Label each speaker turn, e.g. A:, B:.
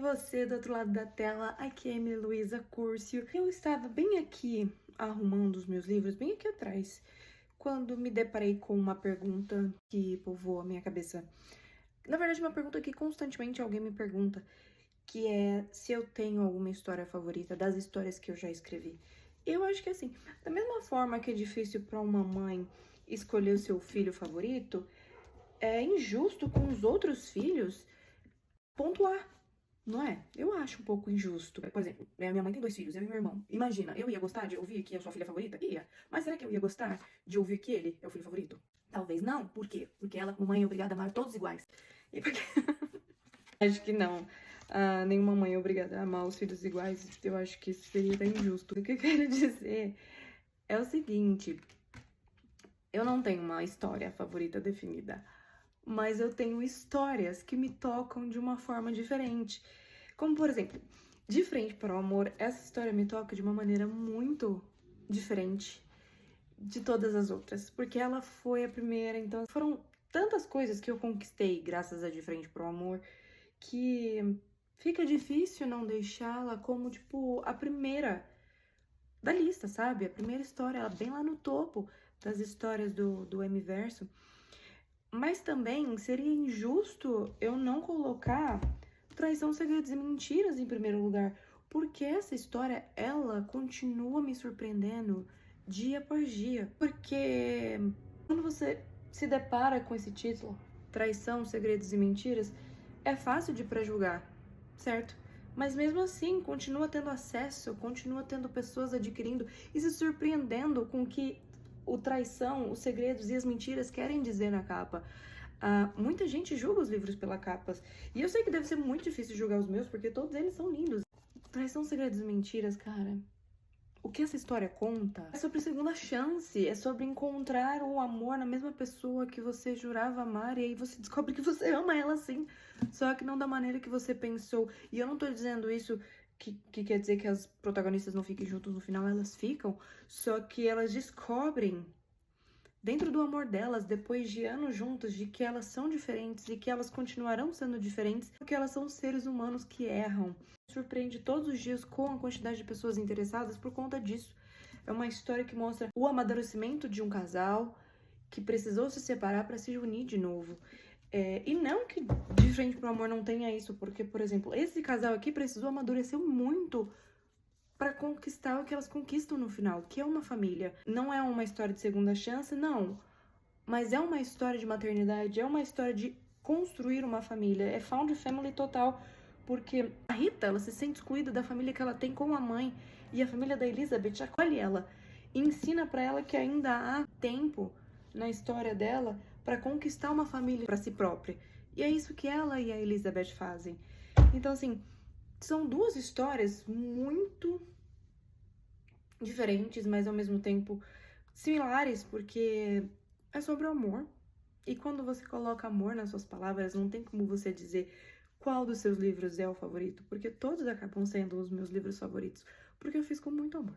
A: você do outro lado da tela, aqui é a Emily Luisa Curcio. Eu estava bem aqui arrumando os meus livros, bem aqui atrás, quando me deparei com uma pergunta que povoou a minha cabeça. Na verdade, uma pergunta que constantemente alguém me pergunta, que é se eu tenho alguma história favorita das histórias que eu já escrevi. Eu acho que assim, da mesma forma que é difícil para uma mãe escolher o seu filho favorito, é injusto com os outros filhos pontuar. Não é? Eu acho um pouco injusto. Por exemplo, minha mãe tem 2 filhos, eu e meu irmão. Imagina, eu ia gostar de ouvir que é a sua filha favorita? Ia. Mas será que eu ia gostar de ouvir que ele é o filho favorito? Talvez não. Por quê? Porque ela, como mãe, é obrigada a amar todos iguais. E porque... Acho que não. Nenhuma mãe é obrigada a amar os filhos iguais. Eu acho que isso seria até injusto. O que eu quero dizer é o seguinte. Eu não tenho uma história favorita definida, mas eu tenho histórias que me tocam de uma forma diferente. Como, por exemplo, De Frente para o Amor, essa história me toca de uma maneira muito diferente de todas as outras, porque ela foi a primeira, então foram tantas coisas que eu conquistei graças a De Frente para o Amor, que fica difícil não deixá-la como, tipo, a primeira da lista, sabe? A primeira história, ela bem lá no topo das histórias do M-Verso. Mas também seria injusto eu não colocar Traição, Segredos e Mentiras em primeiro lugar, porque essa história, ela continua me surpreendendo dia após dia. Porque quando você se depara com esse título, Traição, Segredos e Mentiras, é fácil de pré-julgar, certo? Mas mesmo assim, continua tendo acesso, continua tendo pessoas adquirindo e se surpreendendo com o que o traição, os segredos e as mentiras querem dizer na capa. Muita gente julga os livros pela capa. E eu sei que deve ser muito difícil julgar os meus, porque todos eles são lindos. Traição, segredos e mentiras, cara. O que essa história conta é sobre segunda chance, é sobre encontrar o amor na mesma pessoa que você jurava amar, e aí você descobre que você ama ela sim, só que não da maneira que você pensou. E eu não tô dizendo isso que quer dizer que as protagonistas não fiquem juntas no final, elas ficam, só que elas descobrem dentro do amor delas, depois de anos juntas, de que elas são diferentes e que elas continuarão sendo diferentes, porque elas são seres humanos que erram. Surpreende todos os dias com a quantidade de pessoas interessadas por conta disso. É uma história que mostra o amadurecimento de um casal que precisou se separar para se unir de novo. E não que De Frente pro Amor não tenha isso, porque, por exemplo, esse casal aqui precisou amadurecer muito para conquistar o que elas conquistam no final, que é uma família. Não é uma história de segunda chance, não. Mas é uma história de maternidade, é uma história de construir uma família. É found family total, porque a Rita, ela se sente excluída da família que ela tem com a mãe, e a família da Elizabeth acolhe ela e ensina para ela que ainda há tempo na história dela para conquistar uma família para si própria. E é isso que ela e a Elizabeth fazem. Então, assim, são 2 histórias muito diferentes, mas ao mesmo tempo similares, porque é sobre o amor. E quando você coloca amor nas suas palavras, não tem como você dizer qual dos seus livros é o favorito, porque todos acabam sendo os meus livros favoritos, porque eu fiz com muito amor.